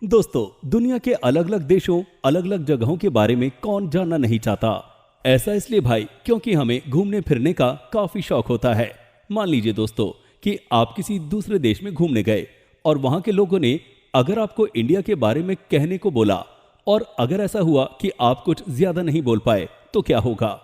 दोस्तों, दुनिया के अलग अलग देशों अलग अलग जगहों के बारे में कौन जानना नहीं चाहता। ऐसा इसलिए भाई क्योंकि हमें घूमने फिरने का काफी शौक होता है। मान लीजिए दोस्तों कि आप किसी दूसरे देश में घूमने गए और वहां के लोगों ने अगर आपको इंडिया के बारे में कहने को बोला और अगर ऐसा हुआ कि आप कुछ ज्यादा नहीं बोल पाए तो क्या होगा?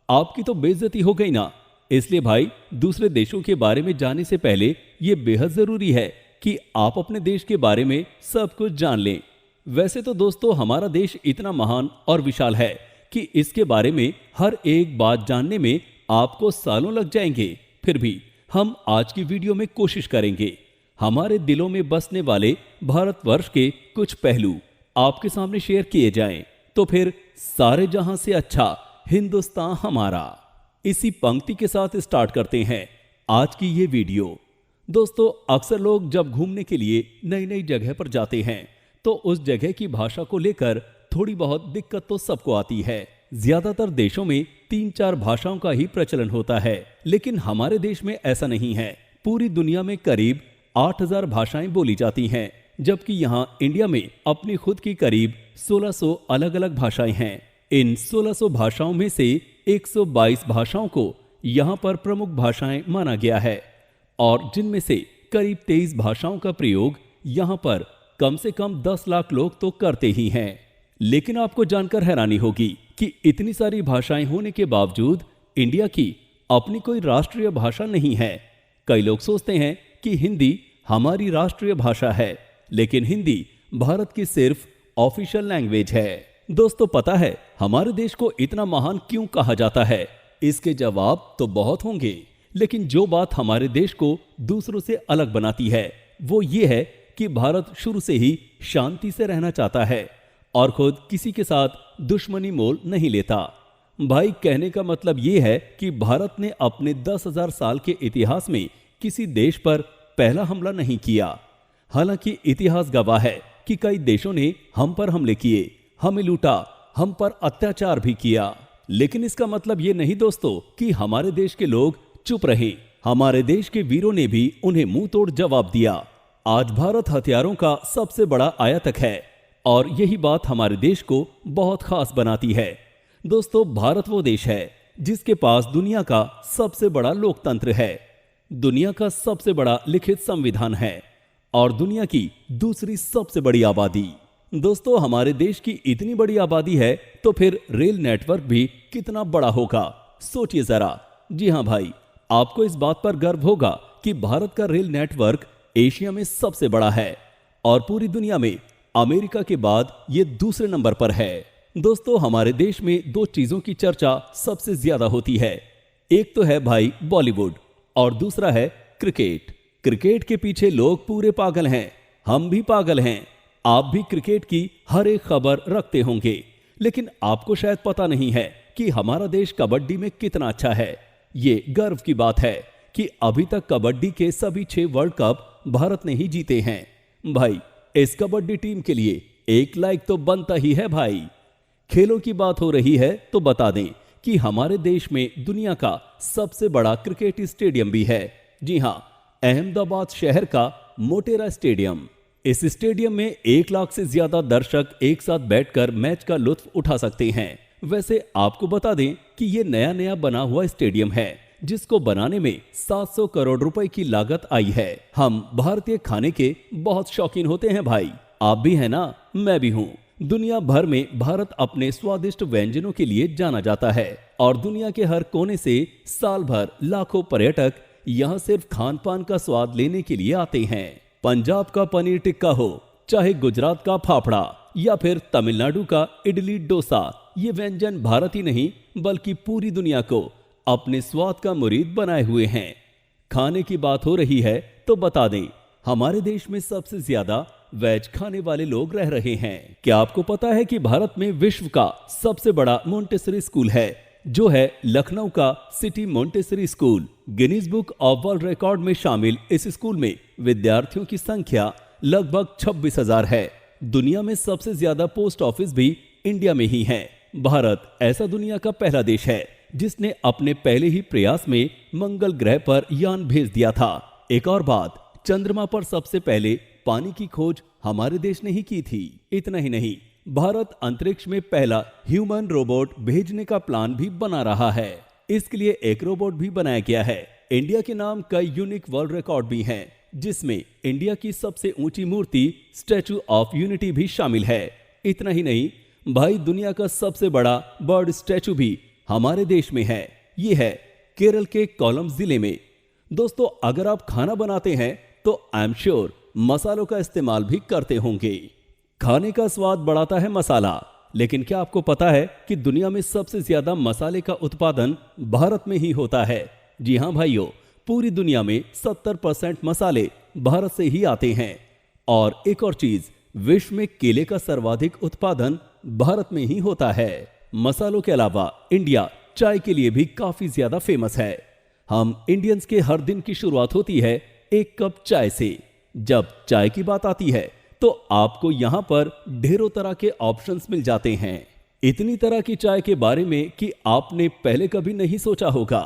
आपकी तो बेइज्जती हो गई ना। इसलिए भाई दूसरे देशों के बारे में जानने से पहले यह बेहद जरूरी है कि आप अपने देश के बारे में सब कुछ जान लें। वैसे तो दोस्तों हमारा देश इतना महान और विशाल है कि इसके बारे में हर एक बात जानने में आपको सालों लग जाएंगे। फिर भी हम आज की वीडियो में कोशिश करेंगे हमारे दिलों में बसने वाले भारतवर्ष के कुछ पहलू आपके सामने शेयर किए जाएं। तो फिर सारे जहां से अच्छा हिंदुस्तान हमारा, इसी पंक्ति के साथ स्टार्ट करते हैं आज की ये वीडियो। दोस्तों, अक्सर लोग जब घूमने के लिए नई नई जगह पर जाते हैं तो उस जगह की भाषा को लेकर थोड़ी बहुत दिक्कत तो सबको आती है। ज्यादातर देशों में 3-4 भाषाओं का ही प्रचलन होता है, लेकिन हमारे देश में ऐसा नहीं है। पूरी दुनिया में करीब 8000 भाषाएं बोली जाती हैं, जबकि यहाँ इंडिया में अपनी खुद की करीब 1600 अलग अलग भाषाएं हैं। इन 1600 भाषाओं में से 122 भाषाओं को यहाँ पर प्रमुख भाषाएं माना गया है और जिनमें से करीब 23 भाषाओं का प्रयोग यहाँ पर कम से कम 10 लाख लोग तो करते ही हैं। लेकिन आपको जानकर हैरानी होगी कि इतनी सारी भाषाएं होने के बावजूद इंडिया की अपनी कोई राष्ट्रीय भाषा नहीं है। कई लोग सोचते हैं कि हिंदी हमारी राष्ट्रीय भाषा है, लेकिन हिंदी भारत की सिर्फ ऑफिशियल लैंग्वेज है। दोस्तों, पता है हमारे देश को इतना महान क्यों कहा जाता है? इसके जवाब तो बहुत होंगे, लेकिन जो बात हमारे देश को दूसरों से अलग बनाती है वो ये है कि भारत शुरू से ही शांति से रहना चाहता है और खुद किसी के साथ दुश्मनी मोल नहीं लेता। भाई, कहने का मतलब ये है कि भारत ने अपने 10,000 साल के इतिहास में किसी देश पर पहला हमला नहीं किया। हालांकि इतिहास गवाह है कि कई देशों ने हम पर हमले किए, हमें लूटा, हम पर अत्याचार भी किया। लेकिन इसका मतलब ये नहीं दोस्तों कि हमारे देश के लोग चुप रहे। हमारे देश के वीरों ने भी उन्हें मुंह तोड़ जवाब दिया। आज भारत हथियारों का सबसे बड़ा आयातक है और यही बात हमारे देश को बहुत खास बनाती है। दोस्तों, भारत वो देश है जिसके पास दुनिया का सबसे बड़ा लोकतंत्र है, दुनिया का सबसे बड़ा लिखित संविधान है और दुनिया की दूसरी सबसे बड़ी आबादी। दोस्तों, हमारे देश की इतनी बड़ी आबादी है तो फिर रेल नेटवर्क भी कितना बड़ा होगा, सोचिए जरा। जी हां भाई, आपको इस बात पर गर्व होगा कि भारत का रेल नेटवर्क एशिया में सबसे बड़ा है और पूरी दुनिया में अमेरिका के बाद ये दूसरे नंबर पर है। दोस्तों, हमारे देश में 2 चीजों की चर्चा सबसे ज्यादा होती है। एक तो है भाई बॉलीवुड और दूसरा है क्रिकेट। क्रिकेट के पीछे लोग पूरे पागल हैं, हम भी पागल हैं। आप भी क्रिकेट की हर एक खबर रखते होंगे, लेकिन आपको शायद पता नहीं है कि हमारा देश कबड्डी में कितना अच्छा है। ये गर्व की बात है कि अभी तक कबड्डी के सभी 6 वर्ल्ड कप भारत ने ही जीते हैं। भाई, इस कबड्डी टीम के लिए एक लाइक तो बनता ही है भाई। खेलों की बात हो रही है तो बता दें कि हमारे देश में दुनिया का सबसे बड़ा क्रिकेट स्टेडियम भी है। जी हां, अहमदाबाद शहर का मोटेरा स्टेडियम। इस स्टेडियम में 1 लाख से ज्यादा दर्शक एक साथ बैठकर मैच का लुत्फ उठा सकते हैं। वैसे आपको बता दें कि ये नया बना हुआ स्टेडियम है जिसको बनाने में 700 करोड़ रुपए की लागत आई है। हम भारतीय खाने के बहुत शौकीन होते हैं भाई, आप भी हैं ना, मैं भी हूँ। दुनिया भर में भारत अपने स्वादिष्ट व्यंजनों के लिए जाना जाता है और दुनिया के हर कोने से साल भर लाखों पर्यटक यहाँ सिर्फ खान पान का स्वाद लेने के लिए आते हैं। पंजाब का पनीर टिक्का हो, चाहे गुजरात का फाफड़ा या फिर तमिलनाडु का इडली डोसा, ये व्यंजन भारत ही नहीं बल्कि पूरी दुनिया को अपने स्वाद का मुरीद बनाए हुए हैं। खाने की बात हो रही है तो बता दें, हमारे देश में सबसे ज्यादा वेज खाने वाले लोग रह रहे हैं। क्या आपको पता है कि भारत में विश्व का सबसे बड़ा मोंटेसरी स्कूल है, जो है लखनऊ का city Montessori school. Guinness book of world record में शामिल इस स्कूल में विद्यार्थियों की संख्या लगभग 26,000 है। दुनिया में सबसे ज्यादा पोस्ट ऑफिस भी इंडिया में ही है। भारत ऐसा दुनिया का पहला देश है जिसने अपने पहले ही प्रयास में मंगल ग्रह पर यान भेज दिया था। एक और बात, चंद्रमा पर सबसे पहले पानी की खोज हमारे देश ने ही की थी। इतना ही नहीं, भारत अंतरिक्ष में पहला ह्यूमन रोबोट भेजने का प्लान भी बना रहा है। इसके लिए एक रोबोट भी बनाया गया है। इंडिया के नाम कई यूनिक वर्ल्ड रिकॉर्ड भी हैं, जिसमें इंडिया की सबसे ऊंची मूर्ति स्टैचू ऑफ यूनिटी भी शामिल है। इतना ही नहीं भाई, दुनिया का सबसे बड़ा बर्ड स्टैचू भी हमारे देश में है। ये है केरल के कोल्लम जिले में। दोस्तों, अगर आप खाना बनाते हैं तो आई एम श्योर मसालों का इस्तेमाल भी करते होंगे। खाने का स्वाद बढ़ाता है मसाला, लेकिन क्या आपको पता है कि दुनिया में सबसे ज्यादा मसाले का उत्पादन भारत में ही होता है? जी हां भाइयों, पूरी दुनिया में 70% मसाले भारत से ही आते हैं। और एक और चीज, विश्व में केले का सर्वाधिक उत्पादन भारत में ही होता है। मसालों के अलावा इंडिया चाय के लिए भी काफी ज्यादा फेमस है। हम इंडियंस के हर दिन की शुरुआत होती है एक कप चाय से। जब चाय की बात आती है तो आपको यहां पर ढेरों तरह के ऑप्शंस मिल जाते हैं। इतनी तरह की चाय के बारे में कि आपने पहले कभी नहीं सोचा होगा।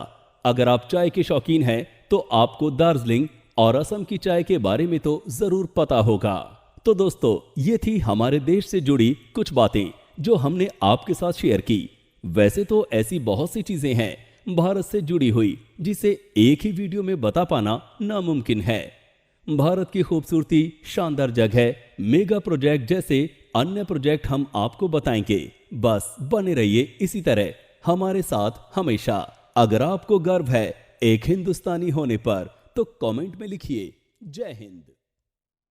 अगर आप चाय के शौकीन हैं तो आपको दार्जिलिंग और असम की चाय के बारे में तो जरूर पता होगा। तो दोस्तों, ये थी हमारे देश से जुड़ी कुछ बातें जो हमने आपके साथ शेयर की। वैसे तो ऐसी बहुत सी चीजें हैं भारत से जुड़ी हुई जिसे एक ही वीडियो में बता पाना नामुमकिन है। भारत की खूबसूरती, शानदार जगह, मेगा प्रोजेक्ट जैसे अन्य प्रोजेक्ट हम आपको बताएंगे। बस बने रहिए इसी तरह हमारे साथ हमेशा। अगर आपको गर्व है एक हिंदुस्तानी होने पर तो कमेंट में लिखिए जय हिंद।